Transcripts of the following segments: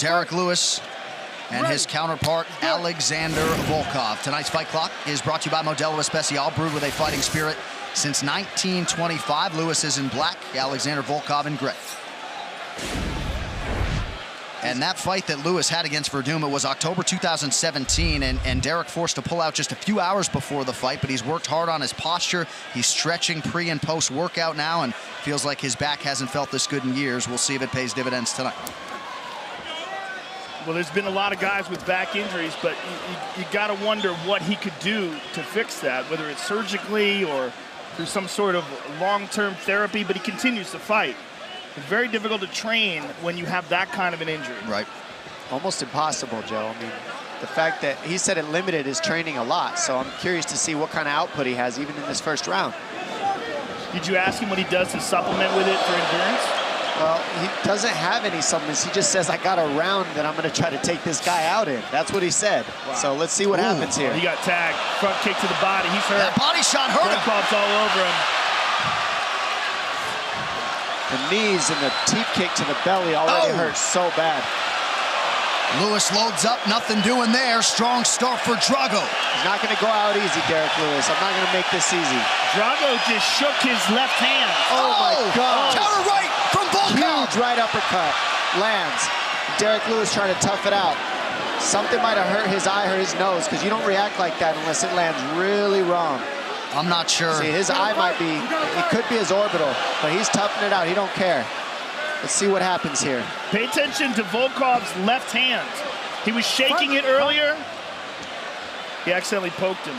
Derek Lewis and his counterpart, Alexander Volkov. Tonight's Fight Clock is brought to you by Modelo Especial, brewed with a fighting spirit since 1925. Lewis is in black, Alexander Volkov in gray. And that fight that Lewis had against Verdum, it was October 2017, and Derek forced to pull out just a few hours before the fight, but he's worked hard on his posture. He's stretching pre- and post-workout now, and feels like his back hasn't felt this good in years. We'll see if it pays dividends tonight. Well, there's been a lot of guys with back injuries, but you got to wonder what he could do to fix that, whether it's surgically or through some sort of long-term therapy, but he continues to fight. It's very difficult to train when you have that kind of an injury. Right. Almost impossible, Joe. I mean, the fact that he said it limited his training a lot, so I'm curious to see what kind of output he has even in this first round. Did you ask him what he does to supplement with it for endurance? Well, he doesn't have any supplements. He just says, I got a round that I'm going to try to take this guy out in. That's what he said. Wow. So let's see what happens here. He got tagged. Front kick to the body. He's hurt. That body shot hurt him. Volkov's all over him. The knees and the teep kick to the belly already hurt so bad. Lewis loads up, nothing doing there. Strong start for Drago. He's not going to go out easy, Derek Lewis. I'm not going to make this easy. Drago just shook his left hand. Oh my God. Counter right from Volkov. Huge right uppercut. Lands. Derek Lewis trying to tough it out. Something might have hurt his eye or his nose, because you don't react like that unless it lands really wrong. I'm not sure. See, his eye might be, it could be his orbital, but he's toughing it out. He don't care. Let's see what happens here. Pay attention to Volkov's left hand. He was shaking it earlier. He accidentally poked him.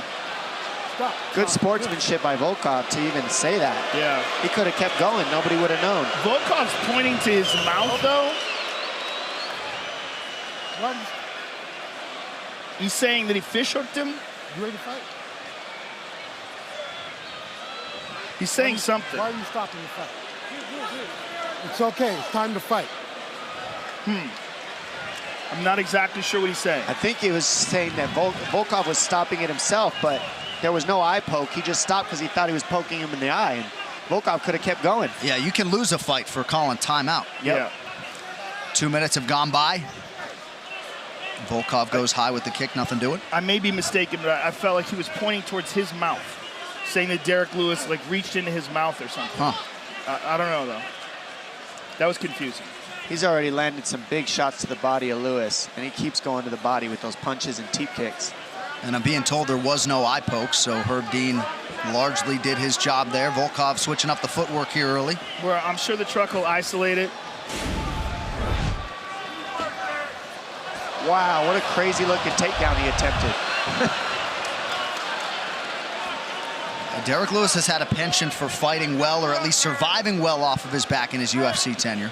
Good sportsmanship by Volkov to even say that. Yeah. He could have kept going. Nobody would have known. Volkov's pointing to his mouth, though. He's saying that he fish hooked him. You ready to fight? He's saying something. Why are you stopping the fight? It's okay. It's time to fight. I'm not exactly sure what he's saying. I think he was saying that Volkov was stopping it himself, but there was no eye poke. He just stopped because he thought he was poking him in the eye, and Volkov could have kept going. Yeah, you can lose a fight for calling timeout. Yeah. 2 minutes have gone by. Volkov goes high with the kick, nothing doing. I may be mistaken, but I felt like he was pointing towards his mouth, saying that Derek Lewis like reached into his mouth or something. Huh. I don't know, though. That was confusing. He's already landed some big shots to the body of Lewis, and he keeps going to the body with those punches and teep kicks. And I'm being told there was no eye poke, so Herb Dean largely did his job there. Volkov switching up the footwork here early. Where I'm sure the truck will isolate it. Wow, what a crazy looking takedown he attempted. Derek Lewis has had a penchant for fighting well, or at least surviving well off of his back in his UFC tenure.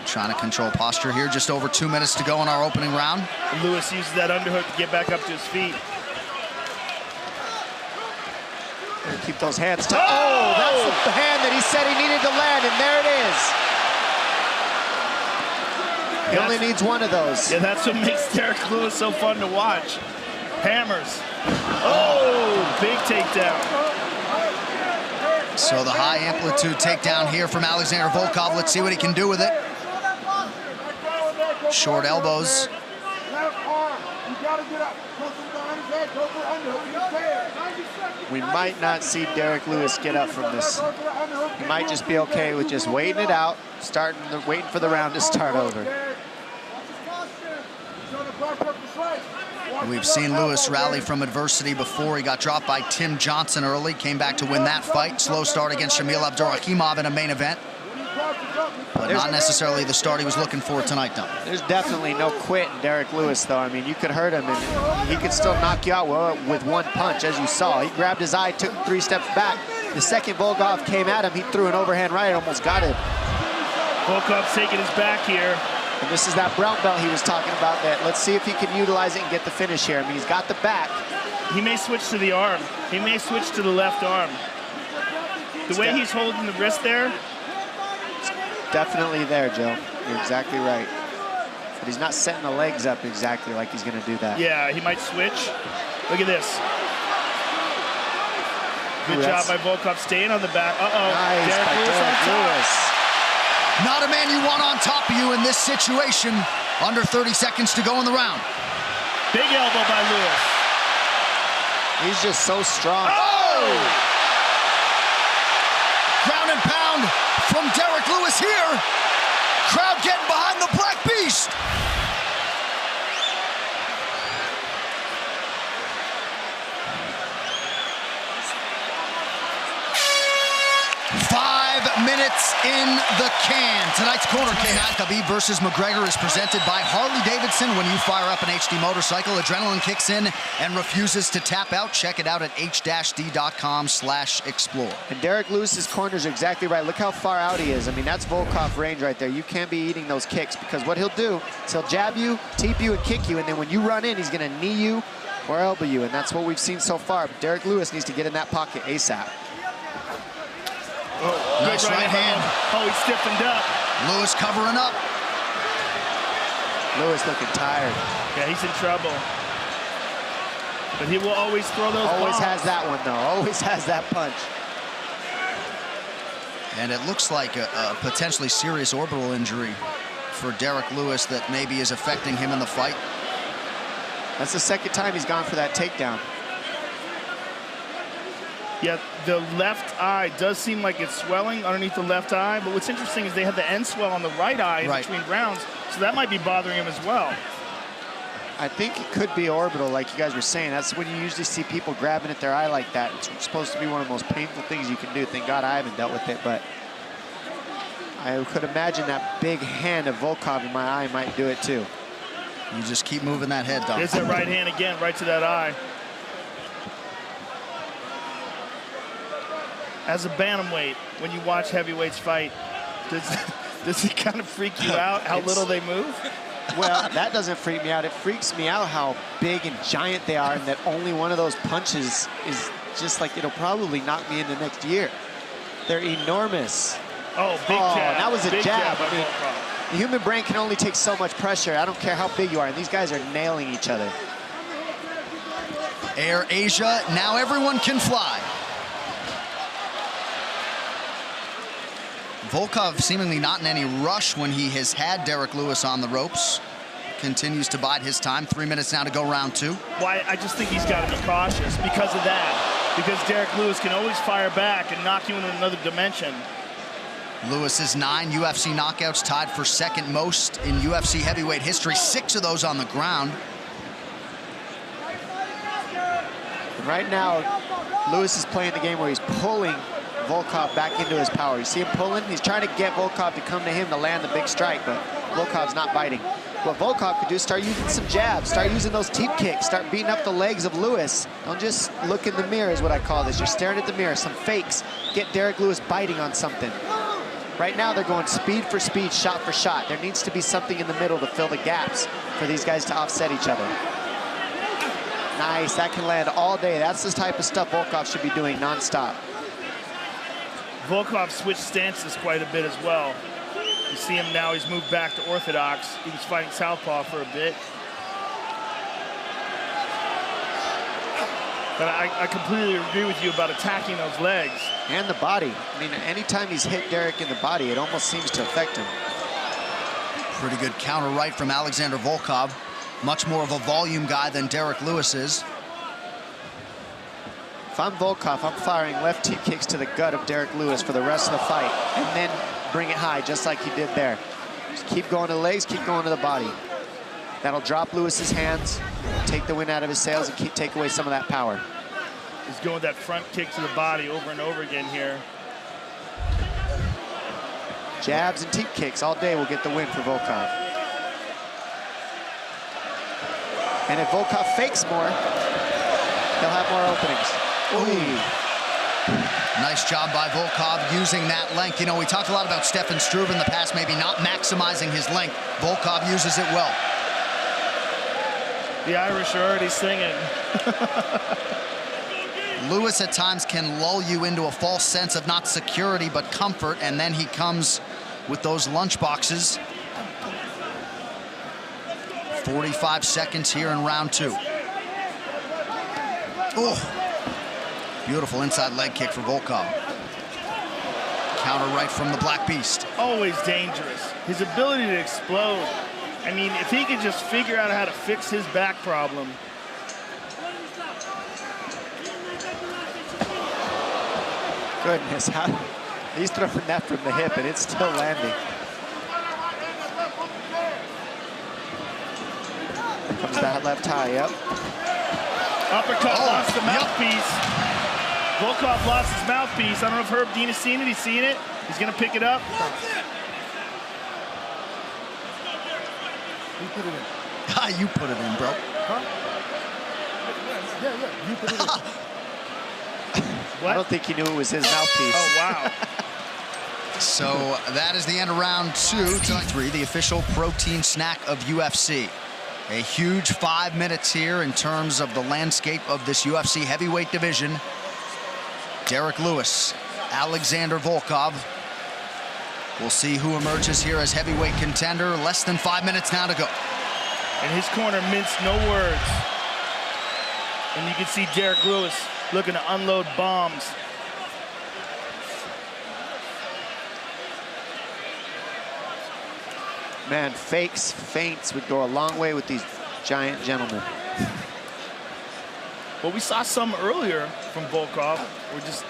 Trying to control posture here. Just over 2 minutes to go in our opening round. And Lewis uses that underhook to get back up to his feet. Keep those hands tight. Oh, that's the hand that he said he needed to land, and there it is. He only needs one of those. Yeah, that's what makes Derek Lewis so fun to watch. Hammers. Oh, big takedown. So the high amplitude takedown here from Alexander Volkov. Let's see what he can do with it. Short elbows. We might not see Derek Lewis get up from this. He might just be okay with just waiting it out, waiting for the round to start over. We've seen Lewis rally from adversity before. He got dropped by Tim Johnson early, came back to win that fight. Slow start against Shamil Abdurakhimov in a main event. But not necessarily the start he was looking for tonight, though. There's definitely no quit in Derek Lewis, though. I mean, you could hurt him, and he could still knock you out with one punch, as you saw. He grabbed his eye, took 3 steps back. The second Volkov came at him, he threw an overhand right, almost got him. Volkov's taking his back here. And this is that brown belt he was talking about. That let's see if he can utilize it and get the finish here. I mean, he's got the back. He may switch to the arm. He may switch to the left arm. The way he's holding the wrist there. Definitely there, Joe. You're exactly right. But he's not setting the legs up exactly like he's going to do that. Yeah, he might switch. Look at this. Good job by Volkov staying on the back. Nice by Derek Lewis. Not a man you want on top of you in this situation. Under 30 seconds to go in the round. Big elbow by Lewis. He's just so strong. Oh! Ground and pound from Derek Lewis here. Crowd getting behind the Black Beast. Minutes in the can. Tonight's corner case, Khabib versus McGregor, is presented by Harley-Davidson. When you fire up an HD motorcycle, adrenaline kicks in and refuses to tap out. Check it out at h-d.com/explore. And Derek Lewis's corners are exactly right. Look how far out he is. I mean, that's Volkov range right there. You can't be eating those kicks, because what he'll do is he'll jab you, teep you, and kick you, and then when you run in, he's going to knee you or elbow you, and that's what we've seen so far. But Derek Lewis needs to get in that pocket ASAP. Oh, nice right hand. Oh, he stiffened up. Lewis covering up. Lewis looking tired. Yeah, he's in trouble. But he will always throw those Always bombs. has that one, though. Always has that punch. And it looks like a potentially serious orbital injury for Derek Lewis that maybe is affecting him in the fight. That's the second time he's gone for that takedown. Yeah, the left eye does seem like it's swelling underneath the left eye, but what's interesting is they had the end swell on the right eye in between rounds, so that might be bothering him as well. I think it could be orbital, like you guys were saying. That's when you usually see people grabbing at their eye like that. It's supposed to be one of the most painful things you can do. Thank God I haven't dealt with it, but I could imagine that big hand of Volkov in my eye might do it too. You just keep moving that head, Dom. There's that right hand again, right to that eye. As a bantamweight, when you watch heavyweights fight, does it kind of freak you out how little they move? Well, that doesn't freak me out. It freaks me out how big and giant they are, and that only one of those punches is just like, it'll probably knock me into next year. They're enormous. Oh, big jab. That was a big jab. by I mean, Volkov. the human brain can only take so much pressure. I don't care how big you are, and these guys are nailing each other. Air Asia, now everyone can fly. Volkov seemingly not in any rush when he has had Derek Lewis on the ropes. Continues to bide his time. 3 minutes now to go round two. Well, I just think he's got to be cautious because of that. Because Derek Lewis can always fire back and knock you into another dimension. Lewis's 9 UFC knockouts, tied for second most in UFC heavyweight history. 6 of those on the ground. And right now, Lewis is playing the game where he's pulling Volkov back into his power. You see him pulling? He's trying to get Volkov to come to him to land the big strike, but Volkov's not biting. What Volkov could do is start using some jabs, start using those teep kicks, start beating up the legs of Lewis. Don't just look in the mirror is what I call this. You're staring at the mirror, some fakes. Get Derek Lewis biting on something. Right now they're going speed for speed, shot for shot. There needs to be something in the middle to fill the gaps for these guys to offset each other. Nice, that can land all day. That's the type of stuff Volkov should be doing nonstop. Volkov switched stances quite a bit as well. You see him now, he's moved back to orthodox. He was fighting southpaw for a bit. But I completely agree with you about attacking those legs. And the body. I mean, anytime he's hit Derek in the body, it almost seems to affect him. Pretty good counter right from Alexander Volkov. Much more of a volume guy than Derek Lewis is. If I'm Volkov, I'm firing left teep kicks to the gut of Derek Lewis for the rest of the fight, and then bring it high, just like he did there. Just keep going to the legs, keep going to the body. That'll drop Lewis's hands, take the wind out of his sails, and take away some of that power. He's going that front kick to the body over and over again here. Jabs and teep kicks all day will get the win for Volkov. And if Volkov fakes more, he'll have more openings. Ooh. Nice job by Volkov using that length. You know, we talked a lot about Stefan Struve in the past, maybe not maximizing his length. Volkov uses it well. The Irish are already singing. Lewis at times can lull you into a false sense of not security, but comfort, and then he comes with those lunch boxes. 45 seconds here in round two. Oh. Beautiful inside leg kick for Volkov. Counter right from the Black Beast. Always dangerous. His ability to explode. I mean, if he could just figure out how to fix his back problem. Goodness, he's throwing that from the hip and it's still landing. Comes that left high, yep. Uppercut, lost the mouthpiece. Volkov lost his mouthpiece. I don't know if Herb Dean has seen it. He's seen it. He's going to pick it up. You put it in. You put it in, bro. Huh? Yeah, you put it in. I don't think he knew it was his mouthpiece. Oh, wow. So that is the end of round 2. Tonight 3, the official protein snack of UFC. A huge 5 minutes here in terms of the landscape of this UFC heavyweight division. Derek Lewis, Alexander Volkov. We'll see who emerges here as heavyweight contender. Less than 5 minutes now to go. And his corner minced no words. And you can see Derek Lewis looking to unload bombs. Man, feints would go a long way with these giant gentlemen. Well, we saw some earlier from Volkov. We're just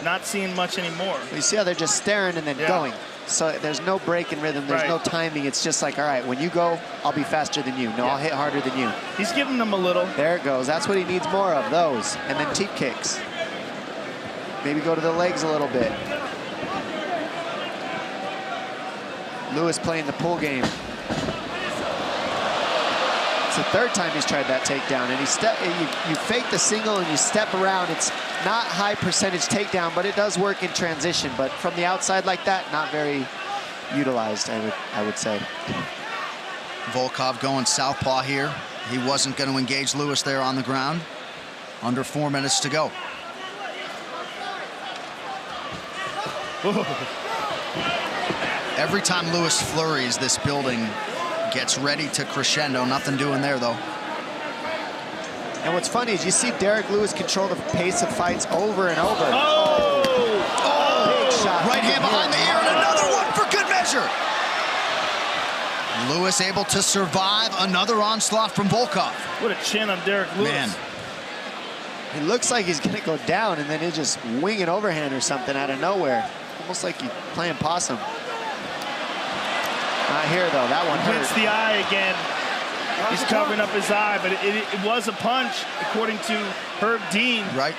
not seeing much anymore. You see how they're just staring and then going. So there's no break in rhythm. There's no timing. It's just like, all right, when you go, I'll be faster than you. No, I'll hit harder than you. He's giving them a little. There it goes. That's what he needs more of, those. And then teep kicks. Maybe go to the legs a little bit. Lewis playing the pull game. It's the third time he's tried that takedown, and you fake the single and you step around. It's not high percentage takedown, but it does work in transition. But from the outside like that, not very utilized, I would say. Volkov going southpaw here. He wasn't going to engage Lewis there on the ground. Under 4 minutes to go. Every time Lewis flurries, this building gets ready to crescendo. Nothing doing there, though. And what's funny is you see Derek Lewis control the pace of fights over and over. Big shot. Right hand behind the ear and another one for good measure. Lewis able to survive another onslaught from Volkov. What a chin on Derek Lewis. Man. It looks like he's going to go down, and then he'll just wing an overhand or something out of nowhere. Almost like he's playing possum. Not here, though. That one hurt. Hits the eye again. He's covering up his eye, but it was a punch, according to Herb Dean. Right.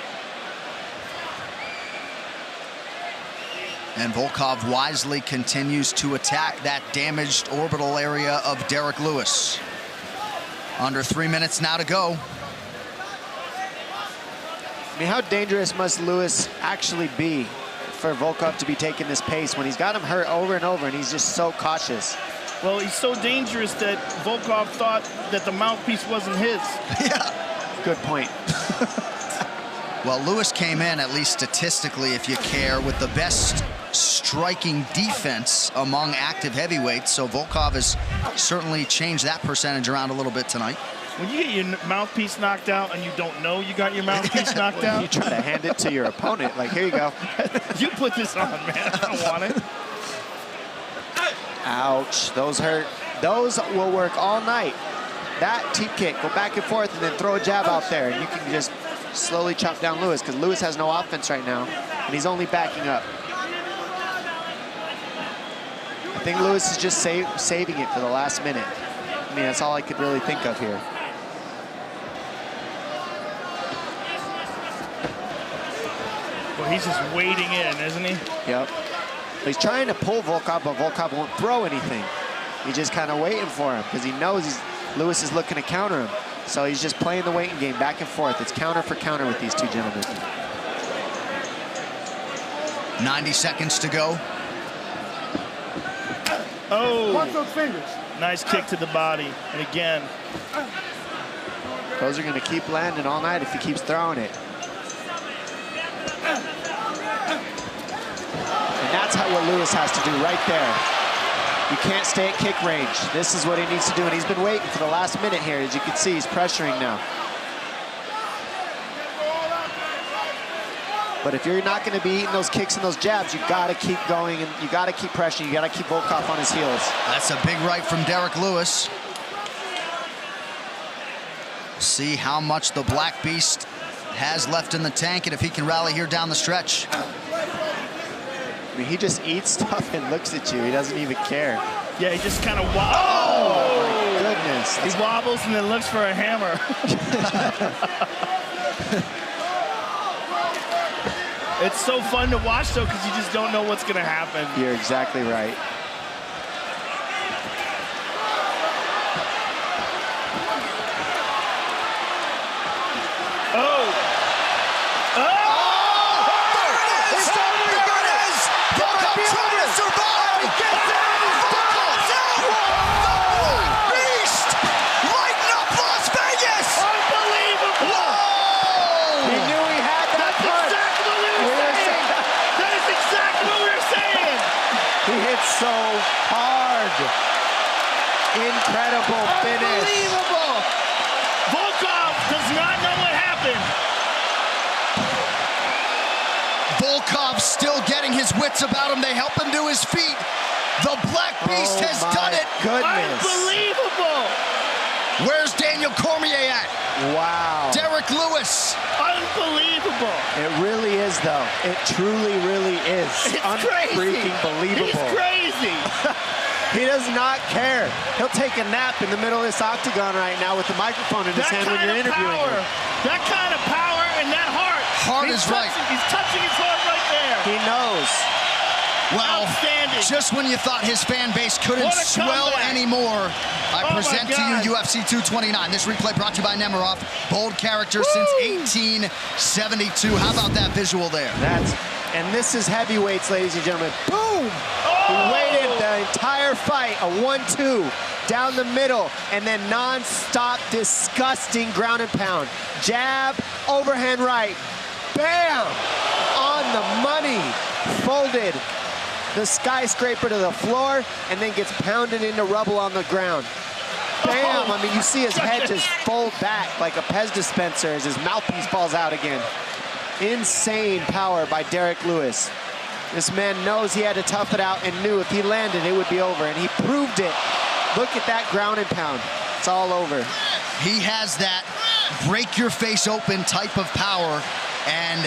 And Volkov wisely continues to attack that damaged orbital area of Derek Lewis. Under 3 minutes now to go. I mean, how dangerous must Lewis actually be for Volkov to be taking this pace when he's got him hurt over and over and he's just so cautious? Well, he's so dangerous that Volkov thought that the mouthpiece wasn't his. Yeah. Good point. Well, Lewis came in, at least statistically, if you care, with the best striking defense among active heavyweights. So Volkov has certainly changed that percentage around a little bit tonight. When you get your mouthpiece knocked out and you don't know you got your mouthpiece knocked out. You try to hand it to your opponent, like, here you go. You put this on, man. I don't want it. Ouch, those hurt. Those will work all night. That teep kick, go back and forth and then throw a jab out there. And you can just slowly chop down Lewis because Lewis has no offense right now and he's only backing up. I think Lewis is just saving it for the last minute. I mean, that's all I could really think of here. Well, he's just waiting in, isn't he? Yep. He's trying to pull Volkov, but Volkov won't throw anything. He's just kind of waiting for him because he knows Lewis is looking to counter him. So he's just playing the waiting game back and forth. It's counter for counter with these two gentlemen. 90 seconds to go. Oh. Watch those fingers. Nice kick to the body. And again. Those are going to keep landing all night if he keeps throwing it. And that's what Lewis has to do right there. You can't stay at kick range. This is what he needs to do, and he's been waiting for the last minute here. As you can see, he's pressuring now. But if you're not going to be eating those kicks and those jabs, you got to keep going and you got to keep pressuring. You got to keep Volkov on his heels. That's a big right from Derek Lewis. See how much the Black Beast has left in the tank and if he can rally here down the stretch. I mean, he just eats stuff and looks at you. He doesn't even care. Yeah, he just kind of wobbles. Oh, my goodness. He wobbles and then looks for a hammer. It's so fun to watch, though, because you just don't know what's going to happen. You're exactly right. Oh! Oh! There it is! There it is! Volkov trying to survive! He gets it! Volkov's out! The Black Beast! Lighting up Las Vegas! Unbelievable! Whoa! He knew he had that That's punch. exactly what we were saying! That is exactly what we were saying! He hit so hard. Incredible finish. Unbelievable! Volkov does not know what happened. Volkov still getting his wits about him. They help him to his feet. The Black Beast has done it. Goodness. Unbelievable! Where's Daniel Cormier at? Wow. Derek Lewis. Unbelievable! It really is, though. It truly, really is. It's Unfreaking crazy. believable. He's crazy. He does not care. He'll take a nap in the middle of this octagon right now with the microphone in his hand when you're interviewing him. That kind of power and that heart. Heart is right. He's touching his heart right there. He knows. Well, Outstanding. just when you thought his fan base couldn't What a swell comeback. anymore, I Oh present my to you God. UFC 229. This replay brought to you by Nemiroff. Bold character since 1872. How about that visual there? And this is heavyweights, ladies and gentlemen. Boom! He Oh! waited the entire fight, a 1-2 down the middle, and then non-stop, disgusting ground and pound. Jab, overhand right, bam! On the money, folded the skyscraper to the floor, and then gets pounded into rubble on the ground. Bam! I mean, you see his head just fold back like a Pez dispenser as his mouthpiece falls out again. Insane power by Derek Lewis. This man knows he had to tough it out and knew if he landed, it would be over, and he proved it. Look at that ground and pound. It's all over. He has that break your face open type of power, and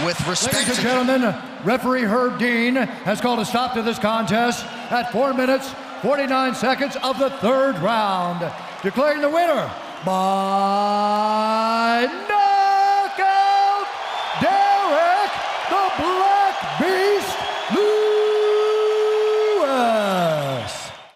with respect Ladies and to... gentlemen, referee Herb Dean has called a stop to this contest at 4 minutes, 49 seconds of the third round, declaring the winner by knockout, Derek the Black Beast.